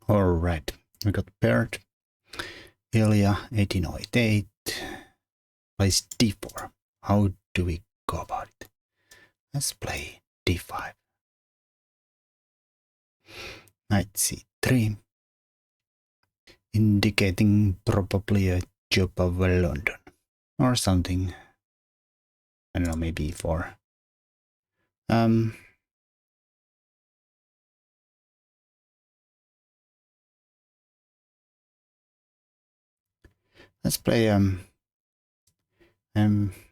Alright, we got paired. Ilya 1888 plays d4. How do we go about it? Let's play d5. Knight c3, indicating probably a Jobava London or something. I don't know, maybe e4. Let's play I'm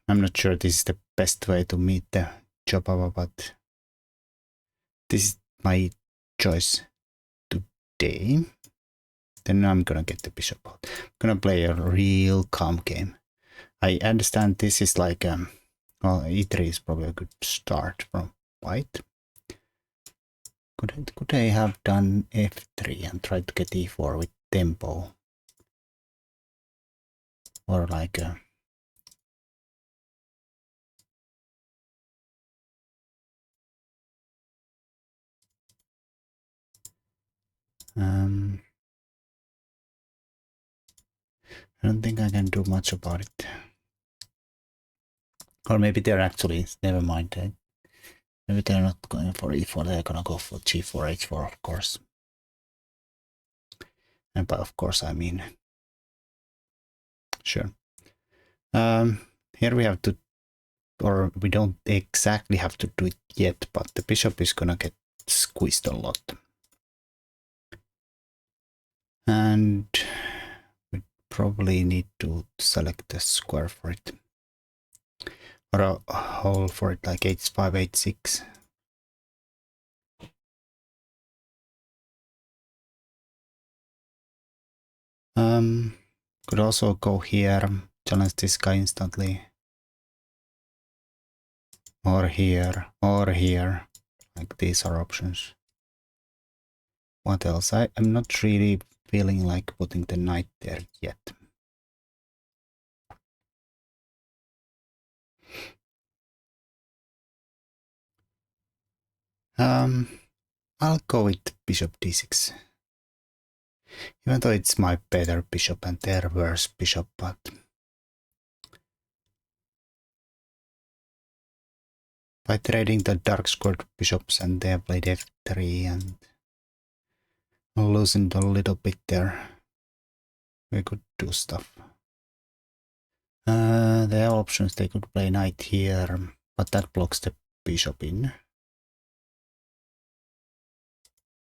not sure this is the best way to meet the Jobava, but this is my choice today. Then I'm gonna get the bishop out. I'm gonna play a real calm game. I understand this is like well, e3 is probably a good start from white. Could I have done f3 and tried to get e4 with tempo? Or like a I don't think I can do much about it. Or maybe they're actually, never mind. Maybe they're not going for e4, they're gonna go for g4, h4, of course. And by of course I mean, sure. Here we have to, or we don't exactly have to do it yet, but the bishop is gonna get squeezed a lot. And we probably need to select a square for it. Or a hole for it, like h5, h6. Could also go here, challenge this guy instantly. Or here, like these are options. What else? I'm not really feeling like putting the knight there yet. I'll go with bishop d6. Even though it's my better bishop and their worse bishop, but by trading the dark squared bishops and they have played f3 and loosened a little bit there, we could do stuff. There are options, they could play knight here, but that blocks the bishop in.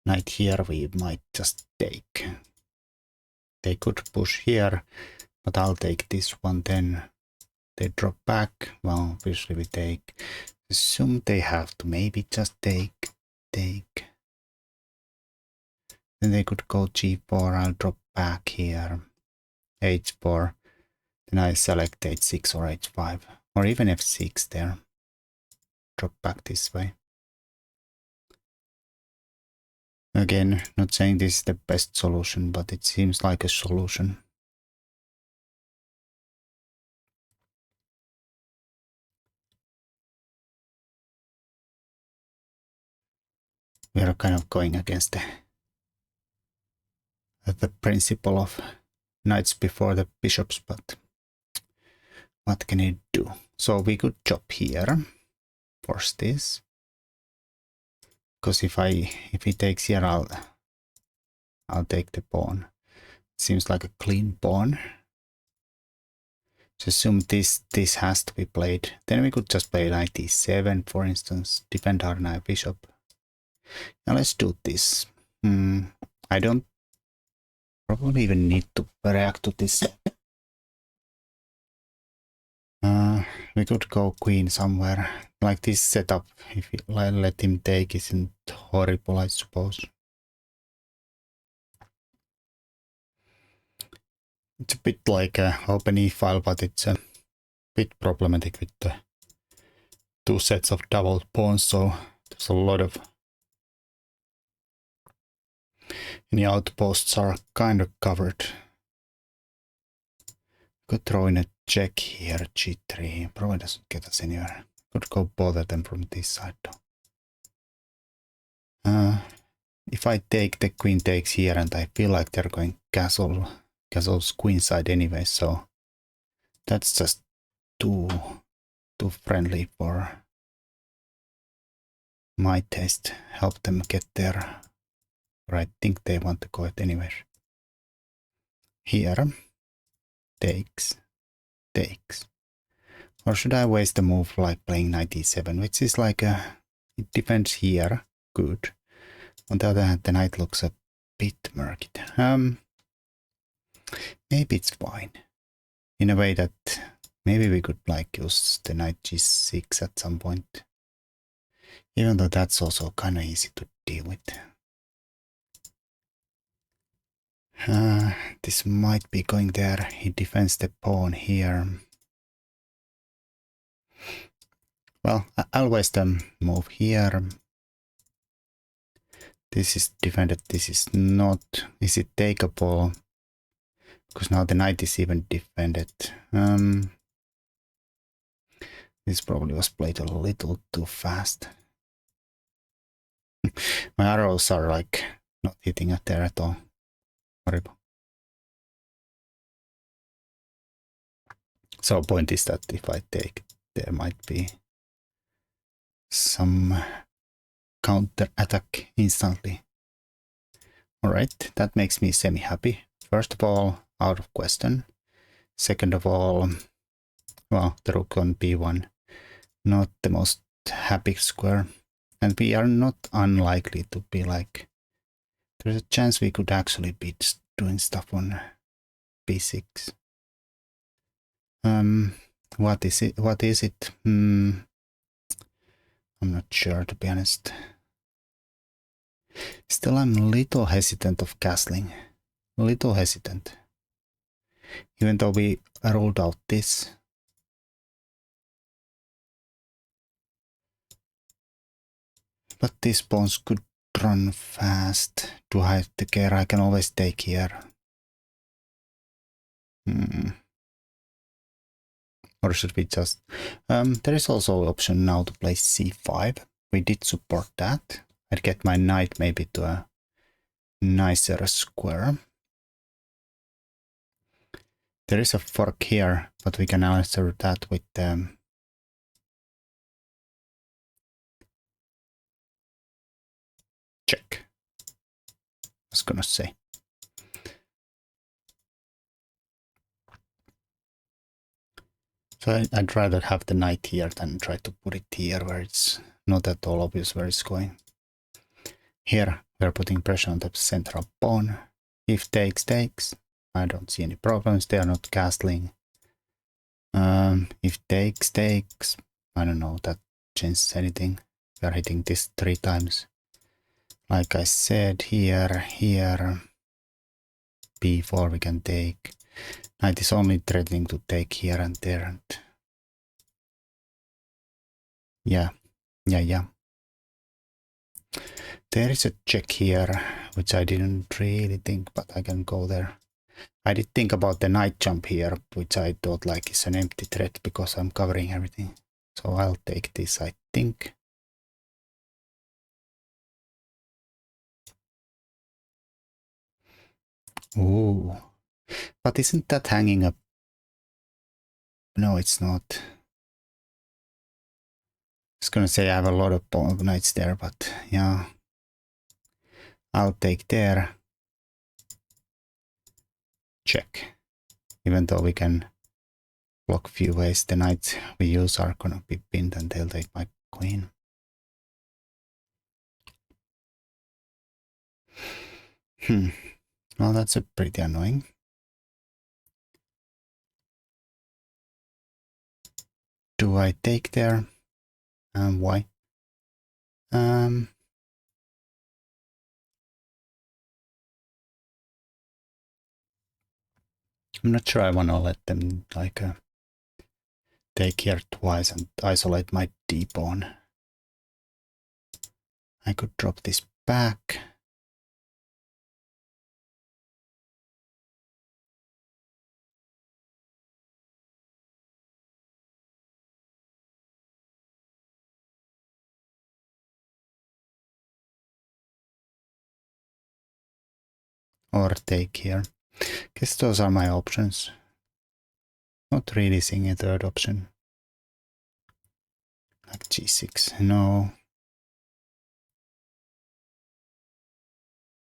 Knight here we might just take. They could push here, but I'll take this one then. They drop back, well obviously we take. Assume they have to maybe just take. Then they could go g4, I'll drop back here. h4, then I select h6 or h5, or even f6 there. Drop back this way. Again, not saying this is the best solution, but it seems like a solution. We are kind of going against the principle of knights before the bishops, but what can you do? So we could chop here, force this, because if he takes here, I'll take the pawn. It seems like a clean pawn. Just assume this has to be played. Then we could just play knight e7, for instance, defend our knight bishop. Now let's do this. I don't probably even need to react to this. We could go queen somewhere. Like this setup, if we let him take, isn't horrible, I suppose. It's a bit like an open e-file, but it's a bit problematic with the two sets of double pawns, so there's a lot of any outposts are kind of covered. Could throw in a check here, g3, probably doesn't get us anywhere. Could go bother them from this side though. if I take, the queen takes here, and I feel like they're going castle's queenside anyway, so that's just too friendly for my taste. Help them get there, or I think they want to go it anywhere. Here, takes. Or should I waste a move like playing knight e7, which is like it defends here, good. On the other hand, the knight looks a bit murky. Maybe it's fine. In a way that maybe we could like use the knight g6 at some point. Even though that's also kind of easy to deal with. This might be going there. He defends the pawn here. Well, I'll waste a move here. This is defended, this is not. Is it takeable? Because now the knight is even defended. This probably was played a little too fast. My arrows are like not hitting at there at all. Horrible. So point is that if I take, there might be some counter attack instantly. Alright, that makes me semi-happy. First of all, out of question. Second of all, well, the rook on b1, not the most happy square. And we are not unlikely to be like, there's a chance we could actually be doing stuff on b6. What is it? I'm not sure, to be honest. Still, I'm a little hesitant of castling. Little hesitant. Even though we rolled out this. But these pawns could run fast. Do I have to care? I can always take here. Or should we just... there is also option now to play c5. We did support that. I'd get my knight maybe to a nicer square. There is a fork here, but we can answer that with check. I was gonna say. So I'd rather have the knight here than try to put it here where it's not at all obvious where it's going. Here we're putting pressure on the central pawn. If takes, takes. I don't see any problems. They are not castling. If takes, takes. I don't know if that changes anything. We are hitting this 3 times. Like I said, here, b4 we can take. Knight is only threatening to take here and there. And yeah. There is a check here, which I didn't really think, but I can go there. I did think about the knight jump here, which I thought like is an empty threat because I'm covering everything. So I'll take this, I think. Ooh. But isn't that hanging up? No, it's not. I was gonna say I have a lot of knights there, but yeah. I'll take there. Check. Even though we can block few ways, the knights we use are gonna be pinned and they'll take my queen. Well, that's a pretty annoying. Do I take there? Why? I'm not sure I want to let them like take here twice and isolate my d pawn. I could drop this back. or take here. Guess those are my options. Not really seeing a third option. Like g6, no.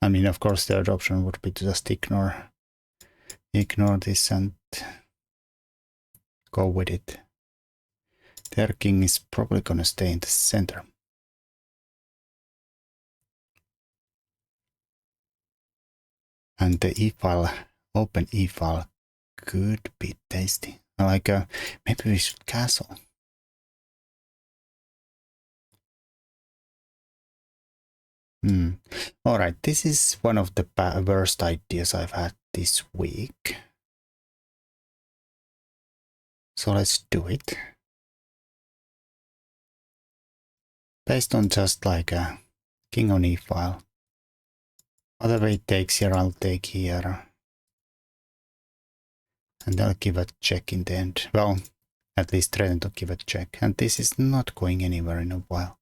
I mean, of course, third option would be to just ignore this and go with it. Their king is probably gonna stay in the center. And the e-file, open e-file, could be tasty. Like, maybe we should castle. All right, this is one of the worst ideas I've had this week. So let's do it. Based on just like a king on e-file. Whatever it takes here, I'll take here. And I'll give a check in the end. Well, at least threaten to give a check. And this is not going anywhere in a while.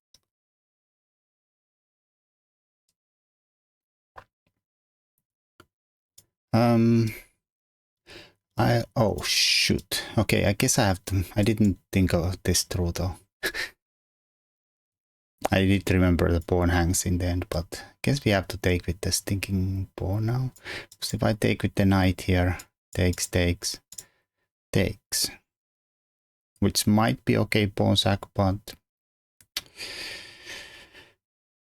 Oh shoot. Okay, I guess I have to. I didn't think of this through though. I did remember the pawn hangs in the end, but I guess we have to take with the stinking pawn now. Because if I take with the knight here, takes, which might be okay pawn sack, but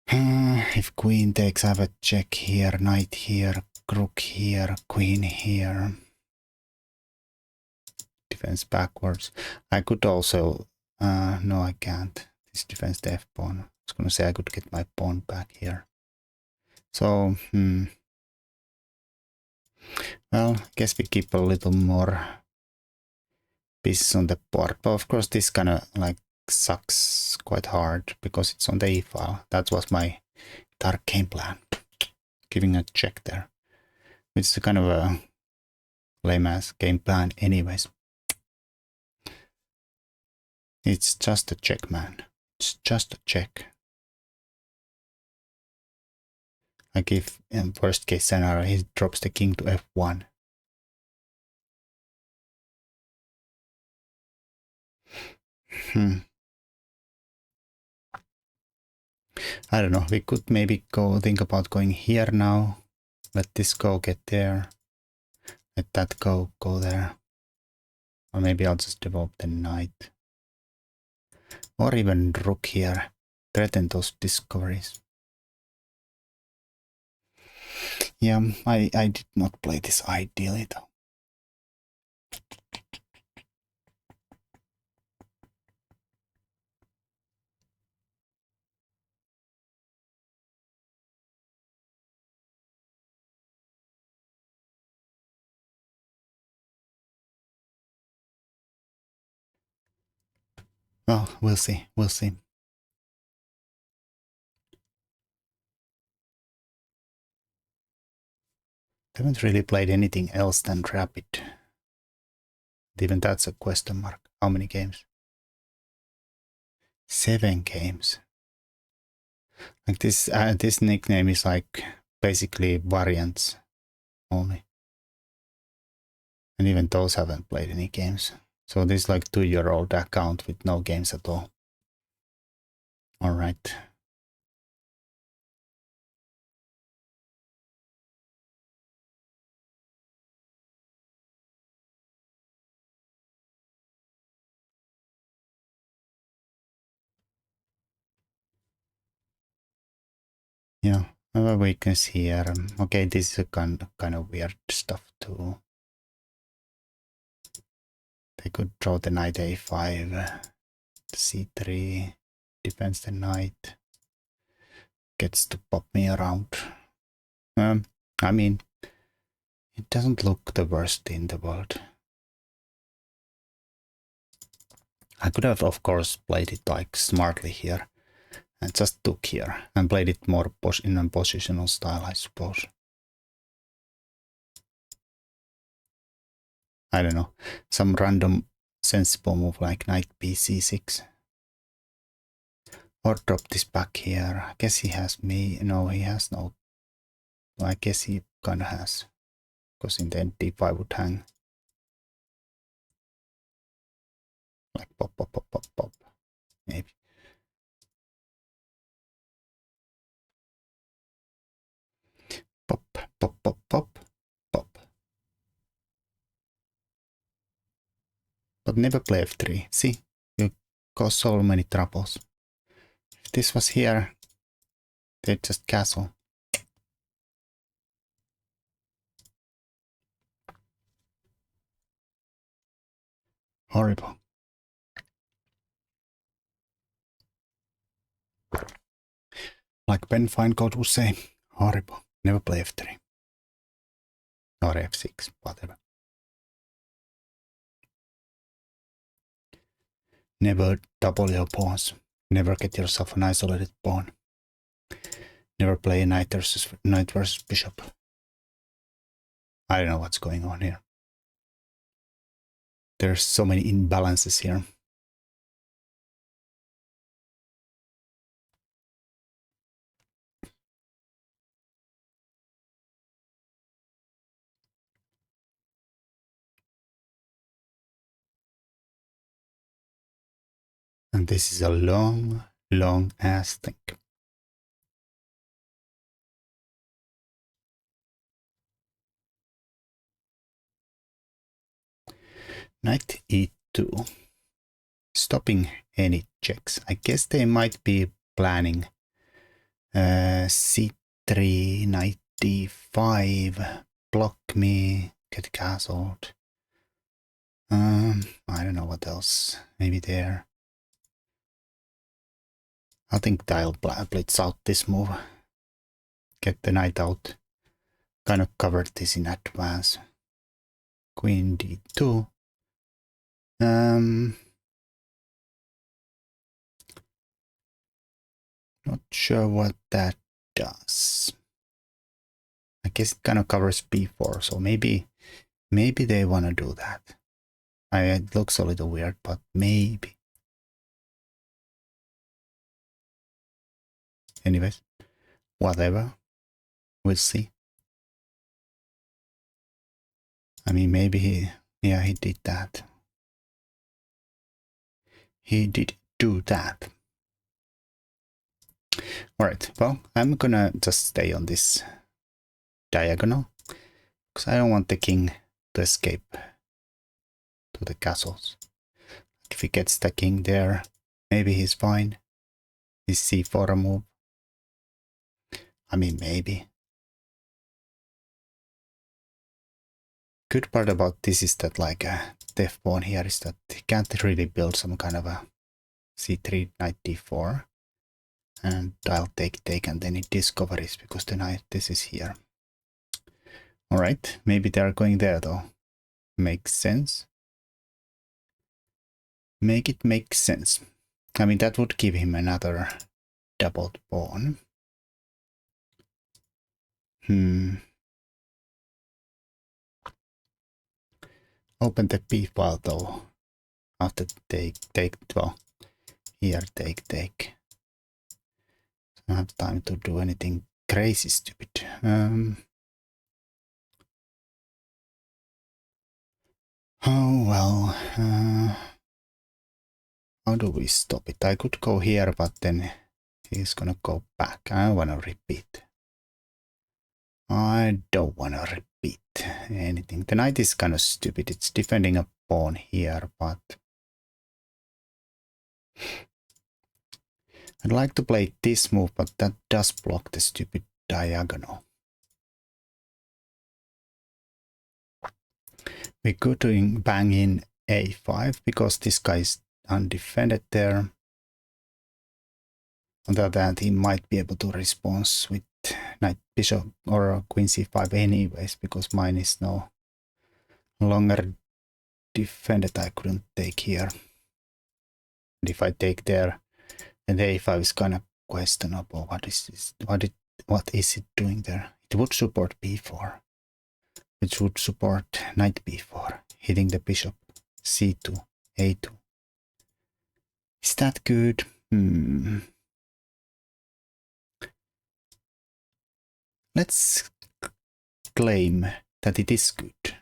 if queen takes, I have a check here, knight here, rook here, queen here. Defense backwards. I could also, no I can't. This defense the f-pawn. I was gonna say I could get my pawn back here. So, well, I guess we keep a little more pieces on the board. But of course this kind of like sucks quite hard because it's on the e-file. That was my dark game plan. Giving a check there. Which is kind of a lame ass game plan anyways. It's just a check, man. It's just a check. Like if in worst case scenario he drops the king to f1. I don't know. We could maybe go think about going here now. Let this go, get there. Let that go there. Or maybe I'll just develop the knight. Or even rook here. Threaten those discoveries. Yeah, I did not play this ideally though. Well, we'll see. We'll see. I haven't really played anything else than Rapid. Even that's a question mark. How many games? 7 games. Like this nickname is like basically variants only. And even those haven't played any games. So this is like 2-year-old account with no games at all. All right. Yeah, I have a weakness here. Okay, this is a kind of weird stuff too. They could draw the knight a5, c3, defends the knight, gets to pop me around. I mean, it doesn't look the worst in the world. I could have, of course, played it like smartly here and just took here and played it more in a positional style, I suppose. I don't know, some random sensible move like knight b c6. Or drop this back here. I guess he has me. No, he has no. I guess he kind of has. Because in the end d5 would hang. Like pop, pop, pop, pop, pop. Maybe. Pop, pop, pop, pop, pop. But never play f3. See, you cause so many troubles. If this was here, they'd just castle. Horrible. Like Ben Feingold would say, horrible. Never play f3. Or f6, whatever. Never double your pawns. Never get yourself an isolated pawn. Never play a knight versus bishop. I don't know what's going on here. There's so many imbalances here. And this is a long, long ass thing. Knight e2. Stopping any checks. I guess they might be planning c3, knight d5, block me, get castled. I don't know what else. Maybe there. I think I'll blitz out this move. Get the knight out. Kind of covered this in advance. Queen d2. Not sure what that does. I guess it kind of covers b4, so maybe they want to do that. It looks a little weird, but maybe. Anyways, whatever. We'll see. I mean, maybe he did that. He did do that. Alright, well, I'm gonna just stay on this diagonal, because I don't want the king to escape to the castles. If he gets the king there, maybe he's fine. Is c4 a move? I mean, maybe. Good part about this is that, like, deaf pawn here is that he can't really build some kind of a c3 knight d4, and I'll take, and then he discoveries because the knight, this is here. All right, maybe they're going there though. Makes sense. Make it make sense. I mean, that would give him another doubled pawn. Open the p file though. After take, well, here take. Don't have time to do anything crazy stupid. Oh well. How do we stop it? I could go here, but then he's gonna go back. I wanna repeat. I don't wanna repeat anything. The knight is kind of stupid. It's defending a pawn here, but I'd like to play this move, but that does block the stupid diagonal. We could bang in a5 because this guy is undefended there. On the other hand, he might be able to respond with knight bishop or queen c5 anyways, because mine is no longer defended. I couldn't take here. And if I take there, then the a5 is kind of questionable. What is this? What is it doing there? It would support b4, which would support knight b4, hitting the bishop, c2, a2. Is that good? Let's claim that it is good.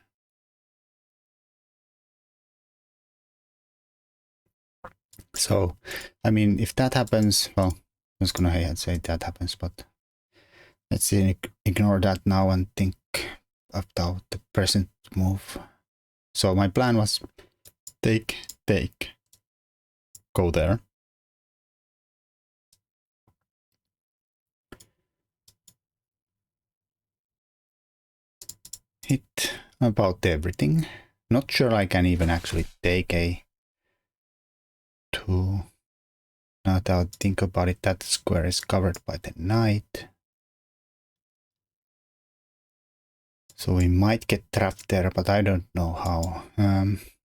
So, I mean, if that happens, well, I was gonna say that happens, but let's ignore that now and think about the present move. So my plan was take, go there. Hit about everything. Not sure I can even actually take a 2. Now that I think about it, that square is covered by the knight. So we might get trapped there, but I don't know how.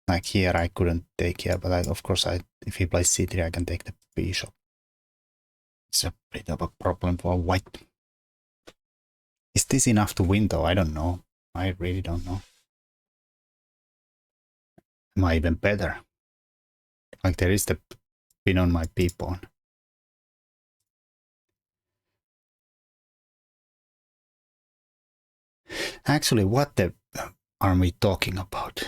Like here I couldn't take here, but of course if he plays c3 I can take the bishop. It's a bit of a problem for white. Is this enough to win though? I don't know. I really don't know. Am I even better? Like there is the pin on my p-pawn. Actually, what the are we talking about?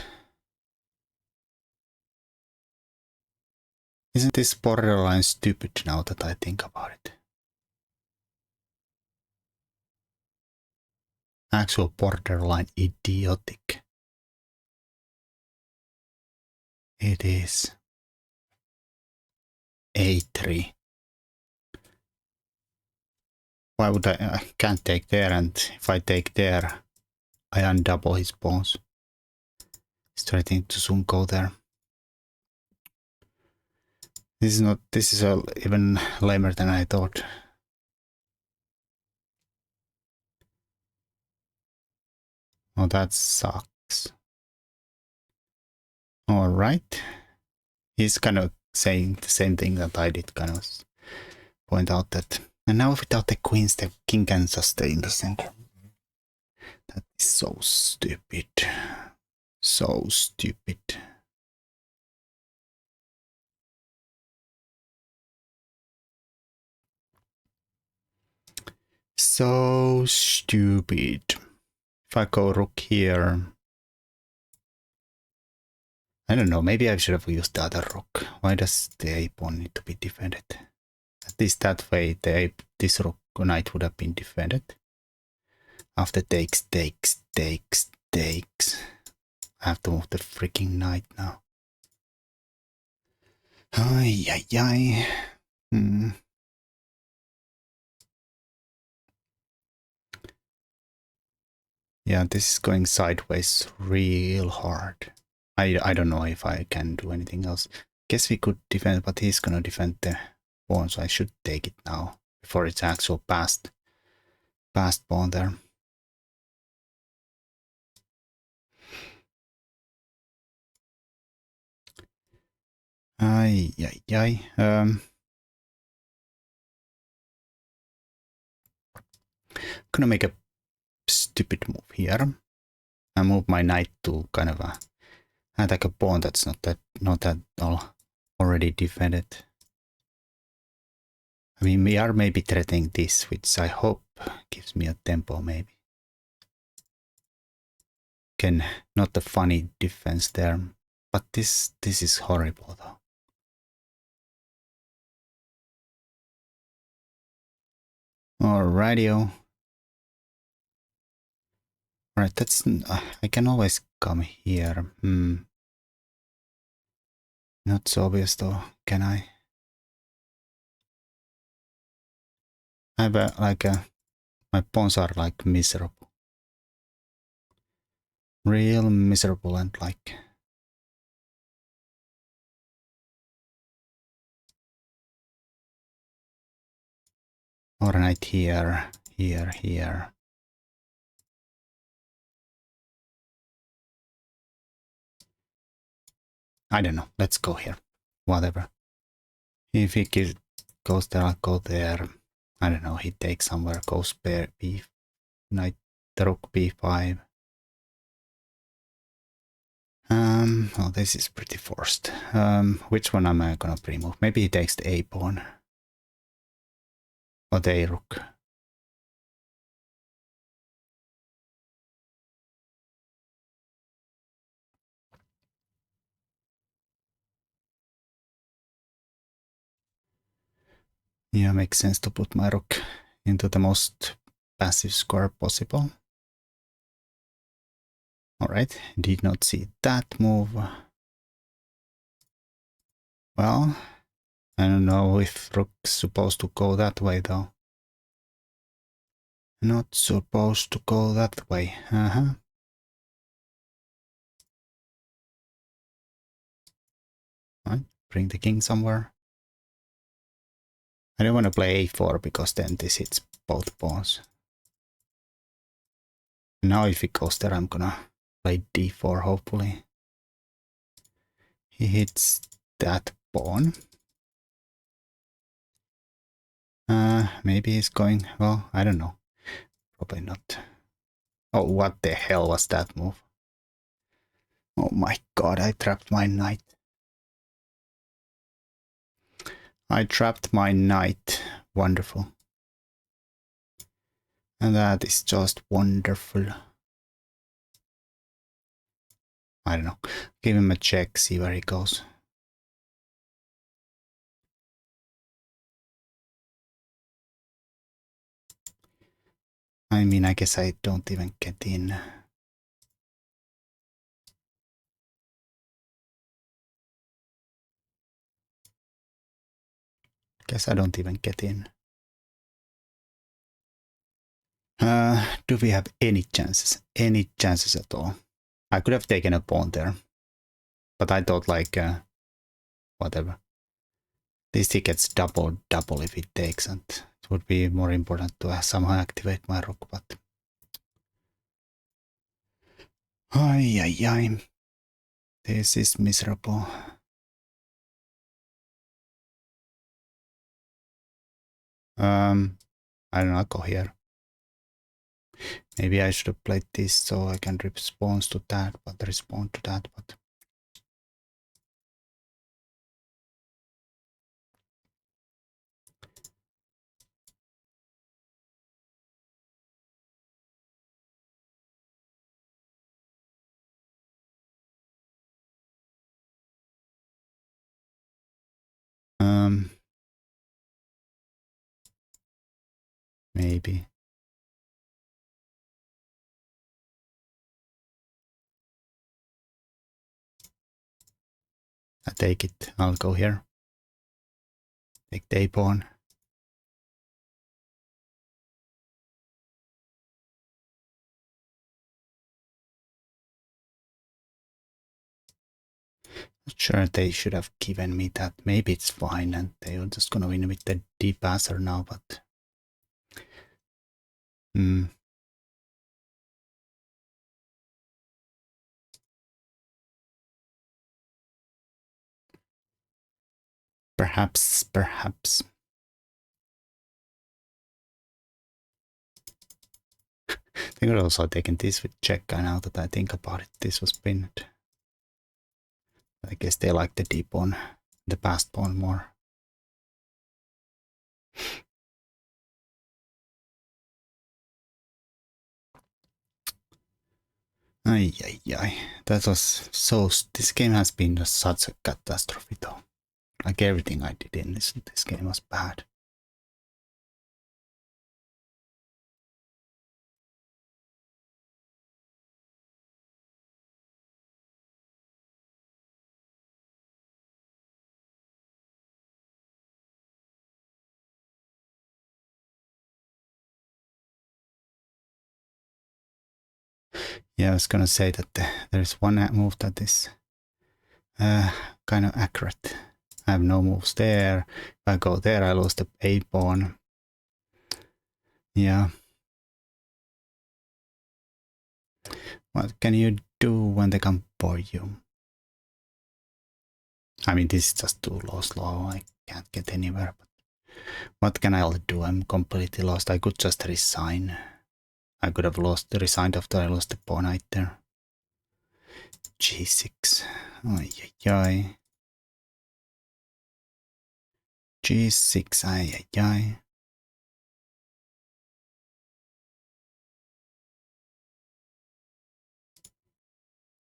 Isn't this borderline stupid now that I think about it? Actual borderline idiotic. It is. A3. Why would I can't take there, and if I take there, I undouble his pawns. He's threatening to soon go there. This is even lamer than I thought. Oh, that sucks. Alright. He's kind of saying the same thing that I did, kind of point out that. And now without the queens, the king can just stay in the center. That is so stupid. So stupid. So stupid. If I go rook here, I don't know, maybe I should have used the other rook. Why does the a pawn need to be defended? At least that way this rook knight would have been defended. After takes. I have to move the freaking knight now. Ay. Yeah, this is going sideways real hard. I don't know if I can do anything else. Guess we could defend, but he's gonna defend the pawn, so I should take it now before it's actual passed pawn there. Ay. Gonna make a stupid move here. I move my knight to kind of attack a pawn that's not that all already defended. I mean, we are maybe threatening this, which I hope gives me a tempo maybe. Again, not a funny defense there, but this is horrible though. Alrighty-o. Right, that's I can always come here. Not so obvious though, can I? I have my pawns are like miserable. Real miserable and like. Or a knight here. I don't know. Let's go here. Whatever. If he goes there, I'll go there. I don't know. He takes somewhere. Goes b knight, the rook b5. Oh, this is pretty forced. Which one am I gonna pre-move? Maybe he takes the a pawn. Or the a rook. Yeah, makes sense to put my rook into the most passive square possible. Alright, did not see that move. Well, I don't know if rook's supposed to go that way though. Not supposed to go that way. Right, bring the king somewhere. I don't want to play a4 because then this hits both pawns. Now if he goes there, I'm gonna play d4 hopefully. He hits that pawn. Maybe he's going, well, I don't know. Probably not. Oh, what the hell was that move? Oh my god, I trapped my knight. I trapped my knight. Wonderful. And that is just wonderful. I don't know. Give him a check, see where he goes. I mean, I guess I don't even get in. Guess I don't even get in. Do we have any chances? Any chances at all? I could have taken a pawn there. But I thought like, whatever. At least he gets double if he takes, and it would be more important to somehow activate my rook, but... Ay, ay, ay. This is miserable. I don't know, I'll go here. Maybe I should have played this so I can respond to that, but... Maybe. I take it. I'll go here. Take the a-pawn. Not sure they should have given me that. Maybe it's fine and they're just gonna win with the d-passer now, but... Perhaps. They could also have taken this with check, and now that I think about it, this was pinned. I guess they like the d-pawn, the passed pawn more. Ay, ay, ay. That was so... This game has been such a catastrophe though. Like everything I did in this game was bad. Yeah, I was gonna say that there's one move that is kind of accurate. I have no moves there. If I go there, I lose the a-pawn. Yeah. What can you do when they come for you? I mean, this is just too slow. I can't get anywhere. But what can I do? I'm completely lost. I could just resign. I could have resigned after I lost the pawn right there. G6. Ay, ay, ay. G6. Ay, ay, ay.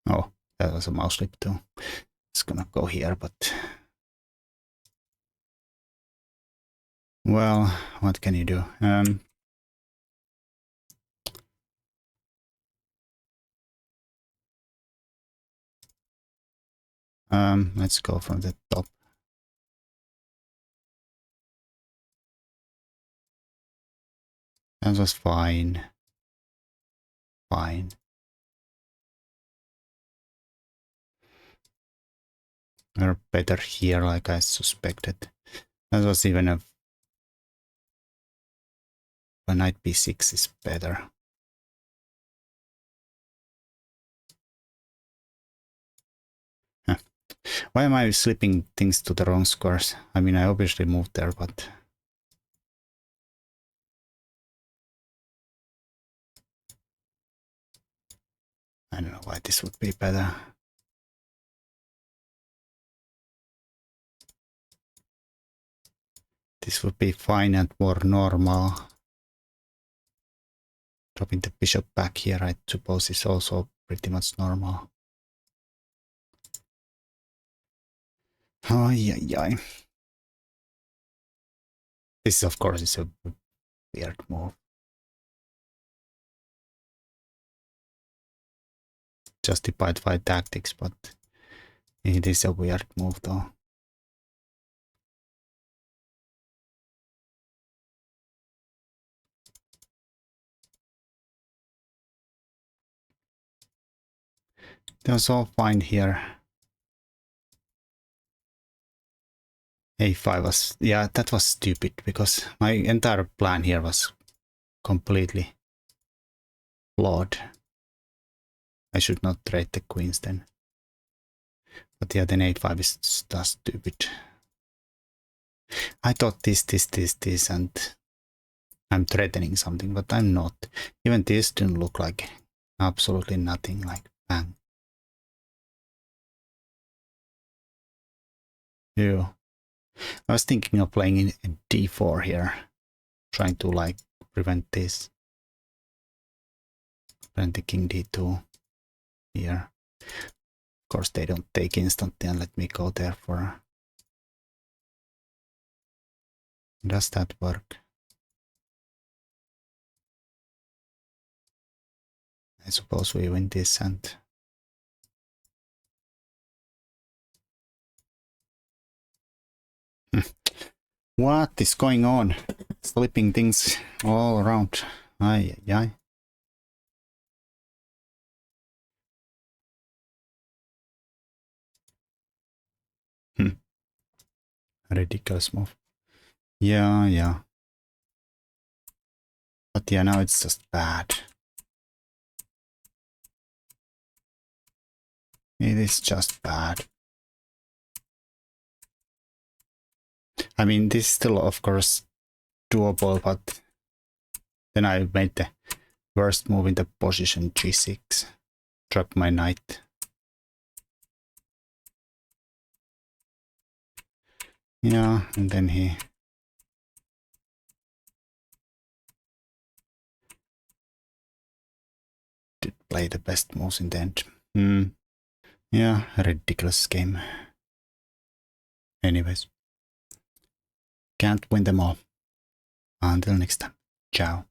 Oh, that was a mouse slip too. It's gonna go here, but Well, what can you do? Let's go from the top. That was fine. Fine. We're better here, like I suspected. That was even a knight b6 is better. Huh. Why am I slipping things to the wrong squares? I mean, I obviously moved there, but I don't know why this would be better. This would be fine and more normal. Dropping the bishop back here, I suppose, is also pretty much normal. Ay, ay, ay. This, of course, is a weird move. Justified by tactics, but it is a weird move, though. That was all fine here. A5 was, yeah, that was stupid because my entire plan here was completely flawed. I should not trade the queens then. But yeah, then a5 is just stupid. I thought this, and I'm threatening something, but I'm not. Even this didn't look like absolutely nothing, like bang. Yeah. I was thinking of playing in d4 here, trying to like prevent this. Prevent the king d2 here. Of course, they don't take instantly and let me go there for. Does that work? I suppose we win this and. What is going on? Slipping things all around. Ay, ay, ay. Ridiculous move. Yeah, yeah. But yeah, now it's just bad. It is just bad. I mean, this is still, of course, doable, but then I made the worst move in the position g6. Drop my knight. Yeah, and then he did play the best moves in the end. Yeah, ridiculous game. Anyways, can't win them all. Until next time. Ciao.